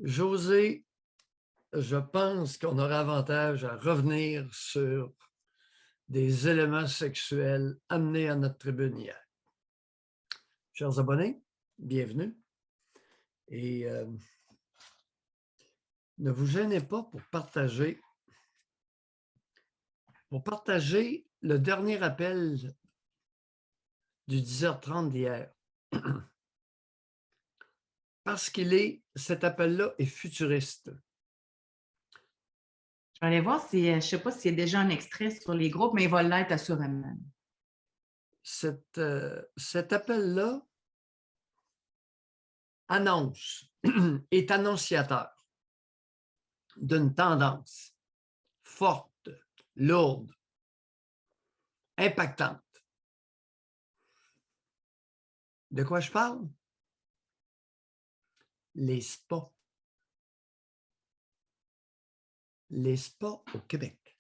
José, je pense qu'on aurait avantage à revenir sur des éléments sexuels amenés à notre tribune hier. Chers abonnés, bienvenue. Et ne vous gênez pas pour partager le dernier appel du 10h30 d'hier. Parce cet appel-là est futuriste. Je vais aller voir si, je ne sais pas s'il y a déjà un extrait sur les groupes, mais il va l'être assurément. Cet appel-là est annonciateur d'une tendance forte, lourde, impactante. De quoi je parle? Les spas. Les spas au Québec.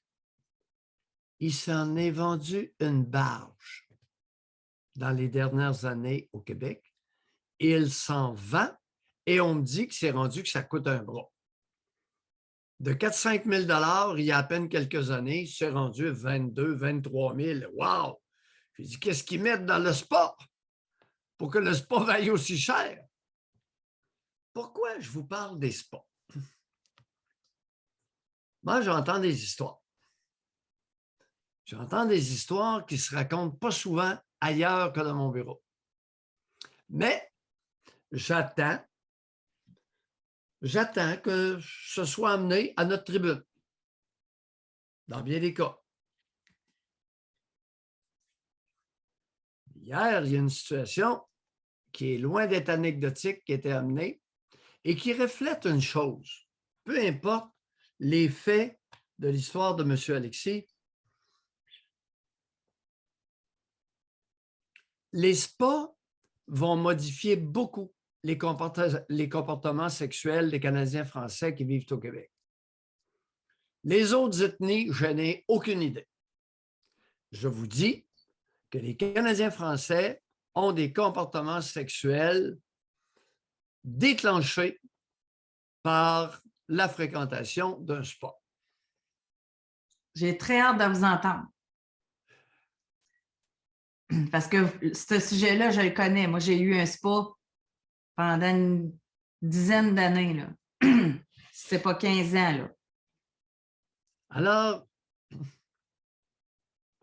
Il s'en est vendu une barge dans les dernières années au Québec. Il s'en vend et on me dit que c'est rendu que ça coûte un bras. De 4-5 000 il y a à peine quelques années, c'est rendu 22 23 000. Wow! J'ai dit, qu'est-ce qu'ils mettent dans le spa pour que le spa vaille aussi cher? Pourquoi je vous parle des spas? Moi, j'entends des histoires. J'entends des histoires qui se racontent pas souvent ailleurs que dans mon bureau. Mais j'attends que ce soit amené à notre tribune, dans bien des cas. Hier, il y a une situation qui est loin d'être anecdotique qui a été amenée et qui reflète une chose. Peu importe les faits de l'histoire de M. Alexis, les spas vont modifier beaucoup les comportements sexuels des Canadiens français qui vivent au Québec. Les autres ethnies, je n'ai aucune idée. Je vous dis que les Canadiens français ont des comportements sexuels déclenchés par la fréquentation d'un spa. J'ai très hâte de vous entendre. Parce que ce sujet-là, je le connais. Moi, j'ai eu un spa pendant une dizaine d'années, là. C'est pas 15 ans, là. Alors,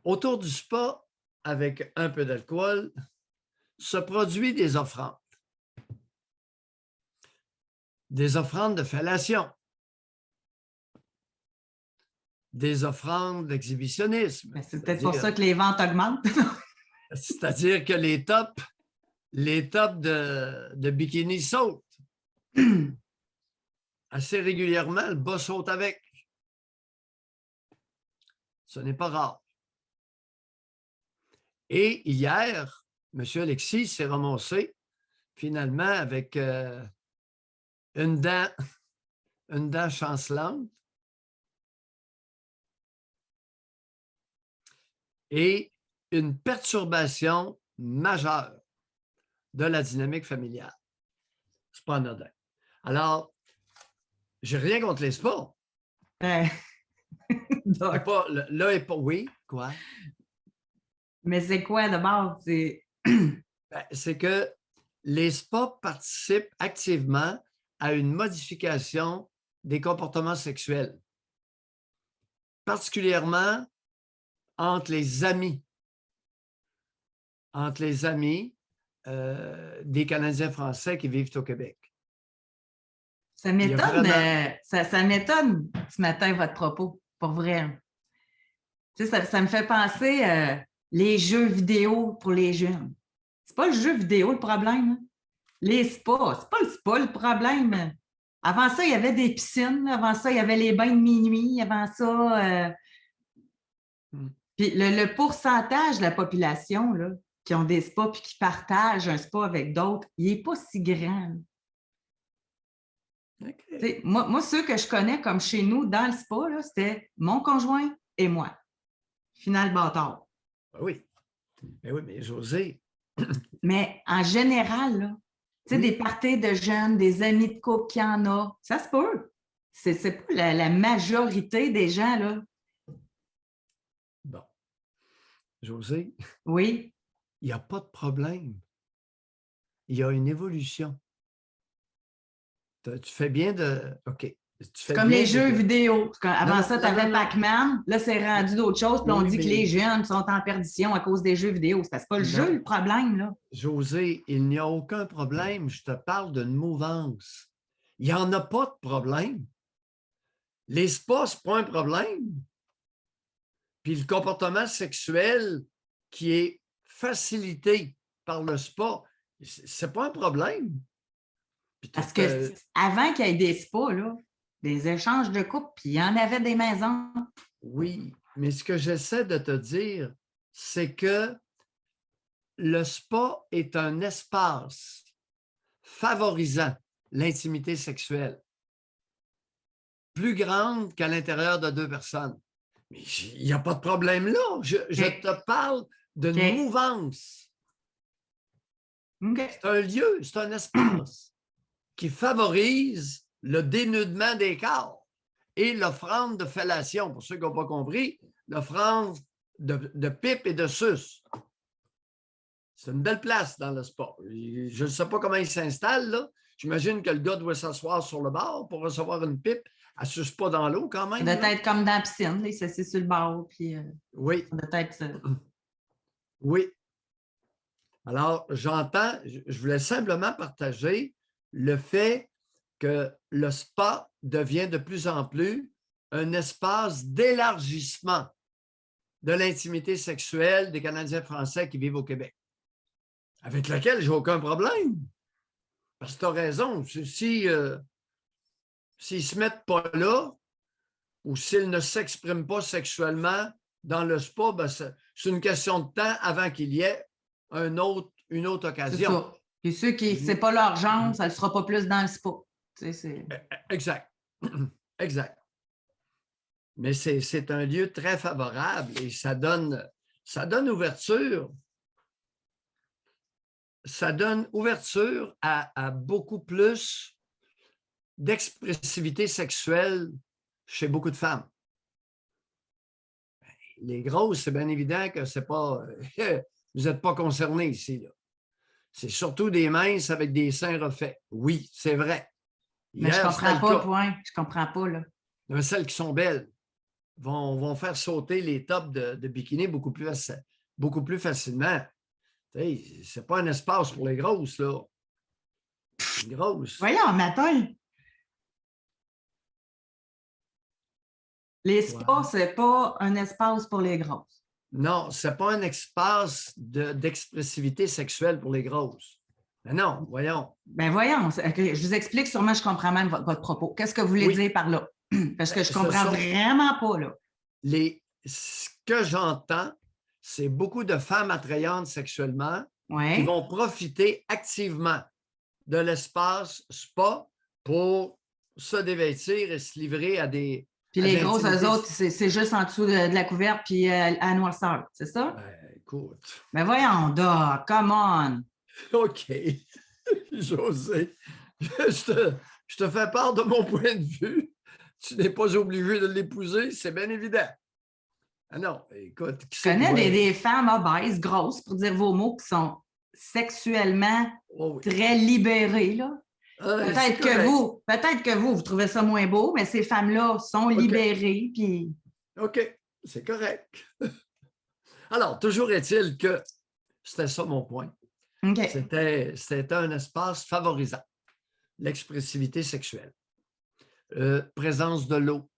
autour du spa, avec un peu d'alcool, se produit des offrandes. Des offrandes de fellation. Des offrandes d'exhibitionnisme. C'est peut-être pour ça que les ventes augmentent. C'est-à-dire que les tops de bikini sautent. Assez régulièrement, le bas saute avec. Ce n'est pas rare. Et hier, M. Alexis s'est ramassé finalement avec une dent chancelante et une perturbation majeure de la dynamique familiale. C'est pas anodin. Alors, j'ai rien contre les spas. Oui, quoi? Mais c'est quoi d'abord? C'est que les spas participent activement à une modification des comportements sexuels, particulièrement entre les amis des Canadiens français qui vivent au Québec. Ça m'étonne, ça m'étonne ce matin, votre propos, pour vrai. Tu sais, ça me fait penser les jeux vidéo pour les jeunes. C'est pas le jeu vidéo le problème. Hein? Les spas, c'est pas le spa le problème. Avant ça, il y avait des piscines. Avant ça, il y avait les bains de minuit. Avant ça... Puis le pourcentage de la population là, qui ont des spas puis qui partagent un spa avec d'autres, il n'est pas si grand. Okay. Moi, ceux que je connais comme chez nous dans le spa, c'était mon conjoint et moi. Final bâtard. Oui. Mais oui, mais José. Mais en général, là, Tu sais, des parties de jeunes, des amis de couple qui en a. Ça se peut. C'est pas la majorité des gens, là. Bon. José, Oui. il n'y a pas de problème. Il y a une évolution. Tu fais bien de... OK. Tu C'est fais comme bien les jeux vidéo. Avant ça, tu avais non. Pac-Man. Là, c'est rendu d'autres choses. Puis on Oui, dit que les mais jeunes sont en perdition à cause des jeux vidéo. C'est pas le jeu non. le problème, là. José, il n'y a aucun problème. Je te parle d'une mouvance. Il n'y en a pas de problème. Les spas, ce n'est pas un problème. Puis le comportement sexuel qui est facilité par le spa, ce n'est pas un problème. Puis Parce que avant qu'il y ait des spas, là, des échanges de couples, puis il y en avait des maisons. oui, mais ce que j'essaie de te dire, c'est que le spa est un espace favorisant l'intimité sexuelle, plus grande qu'à l'intérieur de deux personnes. Mais il n'y a pas de problème là. Je te parle d'une mouvance. C'est un lieu, c'est un espace qui favorise le dénudement des corps et l'offrande de fellation. Pour ceux qui n'ont pas compris, l'offrande de pipe et de suce. C'est une belle place dans le sport. Je ne sais pas comment il s'installe, là. J'imagine que le gars doit s'asseoir sur le bord pour recevoir une pipe. Elle ne suce pas dans l'eau quand même. Ça doit être comme dans la piscine, il s'assied sur le bord. Puis, oui. Ça doit être ça. Oui. Alors, j'entends, je voulais simplement partager le fait que le spa devient de plus en plus un espace d'élargissement de l'intimité sexuelle des Canadiens français qui vivent au Québec, avec lequel je n'ai aucun problème. Parce que tu as raison, s'ils ne se mettent pas là ou s'ils ne s'expriment pas sexuellement dans le spa, ben c'est une question de temps avant qu'il y ait une autre occasion. C'est ça. Et ceux qui, c'est pas leur genre, ça ne sera pas plus dans le spa. Exact. Exact. Mais c'est un lieu très favorable et ça donne ouverture. Ça donne ouverture à beaucoup plus d'expressivité sexuelle chez beaucoup de femmes. Les grosses, c'est bien évident que c'est pas... vous n'êtes pas concernés ici, là. C'est surtout des minces avec des seins refaits. Oui, c'est vrai. Mais je comprends pas le point. Je comprends pas, là. Mais celles qui sont belles vont faire sauter les tops de bikini beaucoup plus facilement. C'est pas un espace pour les grosses, là. Les grosses. Voyons, matin. Les spas, c'est pas un espace pour les grosses. Non, c'est pas un espace d'expressivité sexuelle pour les grosses. Mais non, voyons. Ben voyons, je vous explique, sûrement je comprends même votre propos. Qu'est-ce que vous voulez dire par là? Parce que je comprends vraiment pas, là. Ce que j'entends, c'est beaucoup de femmes attrayantes sexuellement qui vont profiter activement de l'espace spa pour se dévêtir et se livrer à des... Puis les grosses, eux autres, c'est juste en dessous de la couverte puis à noirceur, c'est ça? Ben, écoute. Ben voyons, Doc, come on! OK. José, je te fais part de mon point de vue. Tu n'es pas obligé de l'épouser, c'est bien évident. Ah non, écoute. Je connais des femmes obèses, grosses, pour dire vos mots, qui sont sexuellement très libérées, là. Peut-être que vous trouvez ça moins beau, mais ces femmes-là sont libérées. Puis... OK, c'est correct. Alors, toujours est-il que c'était ça mon point. Okay. C'était un espace favorisant l'expressivité sexuelle. Présence de l'eau,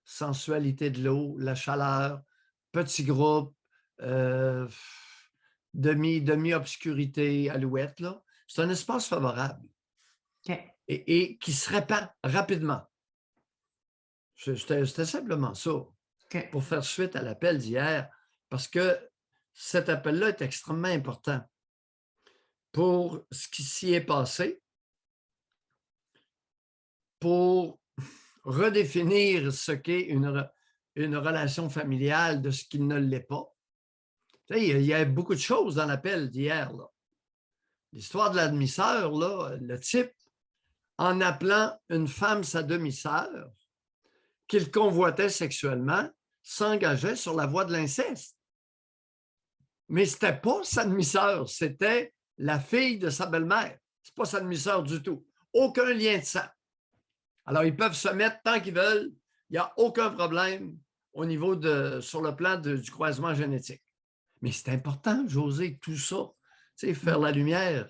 sensualité de l'eau, la chaleur, petit groupe, demi-obscurité, alouette. C'est un espace favorable. Okay. Et qui se répand rapidement. C'était simplement ça. Okay. Pour faire suite à l'appel d'hier, parce que cet appel-là est extrêmement important pour ce qui s'y est passé, pour redéfinir ce qu'est une relation familiale de ce qui ne l'est pas. Il y a beaucoup de choses dans l'appel d'hier, là. L'histoire de la demi-sœur, là, le type, en appelant une femme sa demi-sœur, qu'il convoitait sexuellement, s'engageait sur la voie de l'inceste. Mais ce n'était pas sa demi-sœur, c'était la fille de sa belle-mère. Ce n'est pas sa demi-sœur du tout. Aucun lien de sang. Alors, ils peuvent se mettre tant qu'ils veulent. Il n'y a aucun problème au niveau sur le plan du croisement génétique. Mais c'est important, José, tout ça, faire la lumière